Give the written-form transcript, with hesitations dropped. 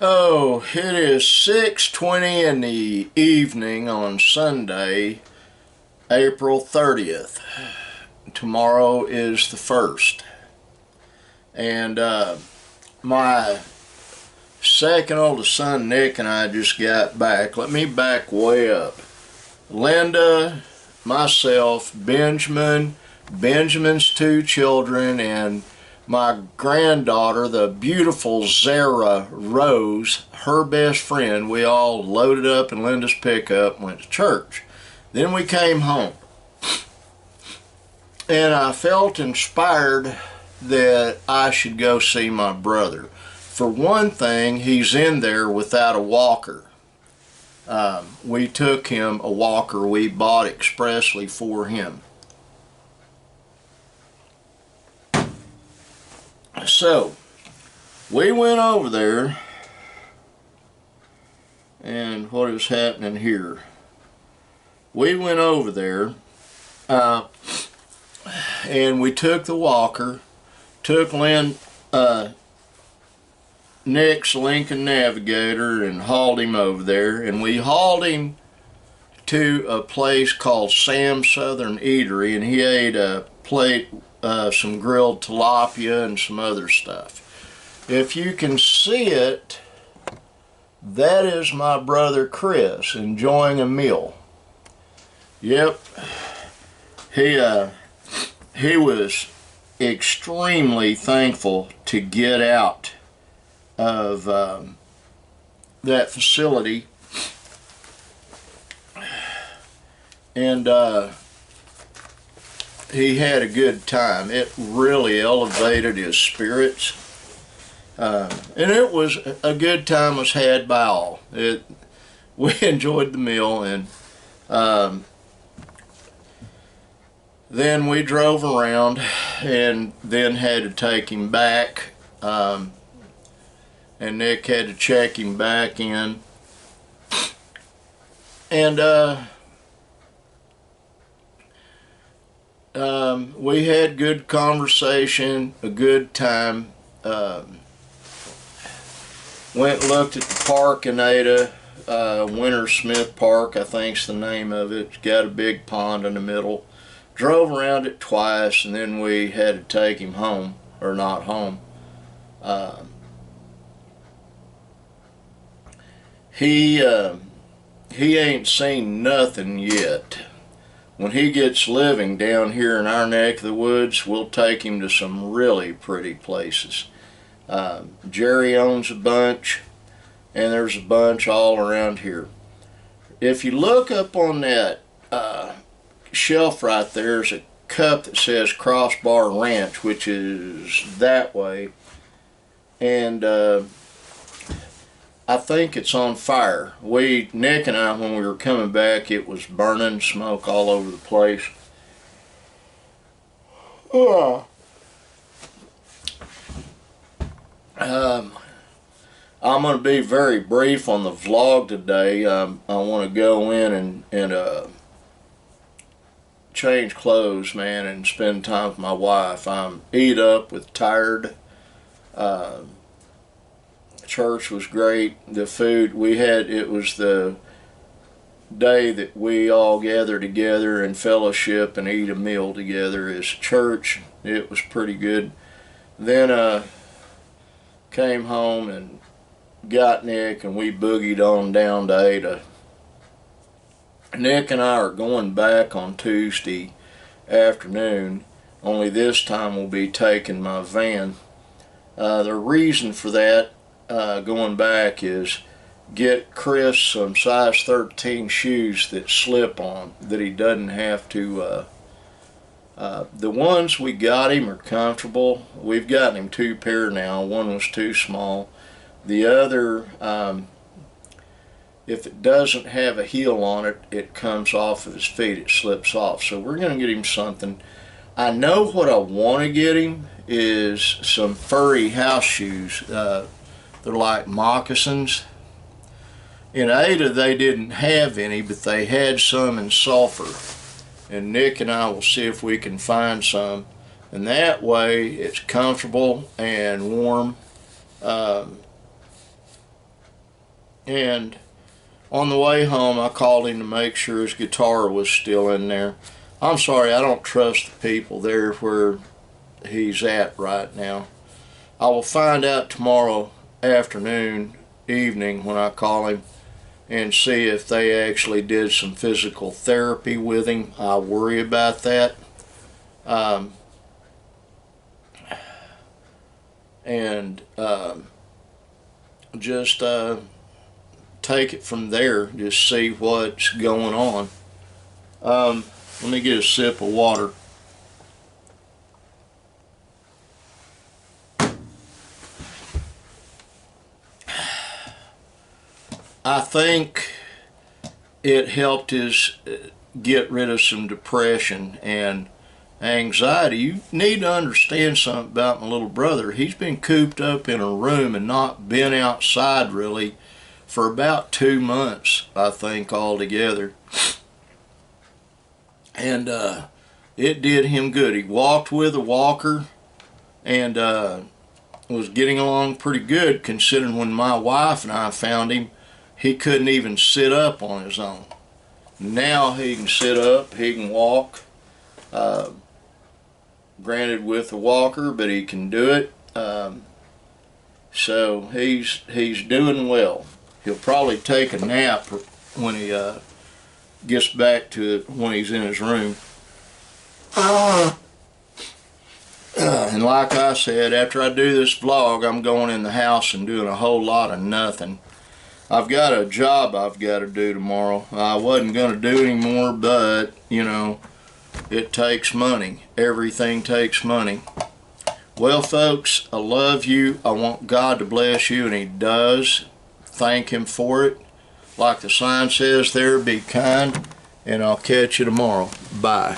Oh, it is 6:20 in the evening on Sunday, April 30th. Tomorrow is the 1st. And my second oldest son, Nick, and I just got back. Let me back way up. Linda, myself, Benjamin's two children, and my granddaughter, the beautiful Zara Rose, her best friend, we all loaded up in Linda's pickup and went to church. Then we came home. And I felt inspired that I should go see my brother. For one thing, he's in there without a walker. We took him a walker we bought expressly for him. So, we went over there, and what is happening here? We went over there, and we took the walker, took Nick's Lincoln Navigator and hauled him over there, and we hauled him to a place called Sam's Southern Eatery, and he ate a plate some grilled tilapia and some other stuff. If you can see it, that is my brother Chris enjoying a meal. Yep, he was extremely thankful to get out of that facility, and he had a good time. It really elevated his spirits, and it was a good time was had by all. We enjoyed the meal, and then we drove around and then had to take him back, and Nick had to check him back in, and we had good conversation, a good time. Went and looked at the park in Ada, Winter Smith Park, I think's the name of it. It's got a big pond in the middle. Drove around it twice, and then we had to take him home, or not home. He ain't seen nothing yet. When he gets living down here in our neck of the woods, we'll take him to some really pretty places. Jerry owns a bunch, and there's a bunch all around here. If you look up on that shelf right there, there's a cup that says Crossbar Ranch, which is that way, and I think it's on fire. Nick and I, when we were coming back, it was burning, smoke all over the place. I'm going to be very brief on the vlog today. I want to go in and change clothes, man, and spend time with my wife. I'm eat up with tired. Church was great. The food we had, it was the day that we all gather together and fellowship and eat a meal together as church. It was pretty good. Then came home and got Nick, and we boogied on down to Ada. Nick and I are going back on Tuesday afternoon, only this time we'll be taking my van. The reason for that going back is get Chris some size 13 shoes that slip on, that he doesn't have to the ones we got him are comfortable. We've gotten him 2 pair now. One was too small. The other, if it doesn't have a heel on it, it comes off of his feet, it slips off. So we're going to get him something. I know what I want to get him is some furry house shoes. They're like moccasins. In Ada they didn't have any, but they had some in Sulphur. And Nick and I will see if we can find some. And that way it's comfortable and warm. And on the way home, I called him to make sure his guitar was still in there. I'm sorry, I don't trust the people there where he's at right now. I will find out tomorrow afternoon, evening, when I call him and see if they actually did some physical therapy with him. I worry about that. Just take it from there. Just see what's going on. Let me get a sip of water. I think it helped his get rid of some depression and anxiety. You need to understand something about my little brother. He's been cooped up in a room and not been outside really for about 2 months, I think, altogether. And it did him good. He walked with a walker and was getting along pretty good, considering when my wife and I found him, he couldn't even sit up on his own. Now he can sit up, he can walk, granted with a walker, but he can do it. So he's doing well. He'll probably take a nap when he gets back to it, when he's in his room. And like I said, after I do this vlog, I'm going in the house and doing a whole lot of nothing. I've got a job I've got to do tomorrow. I wasn't going to do anymore, but, you know, it takes money. Everything takes money. Well, folks, I love you. I want God to bless you, and He does. Thank Him for it. Like the sign says there, be kind, and I'll catch you tomorrow. Bye.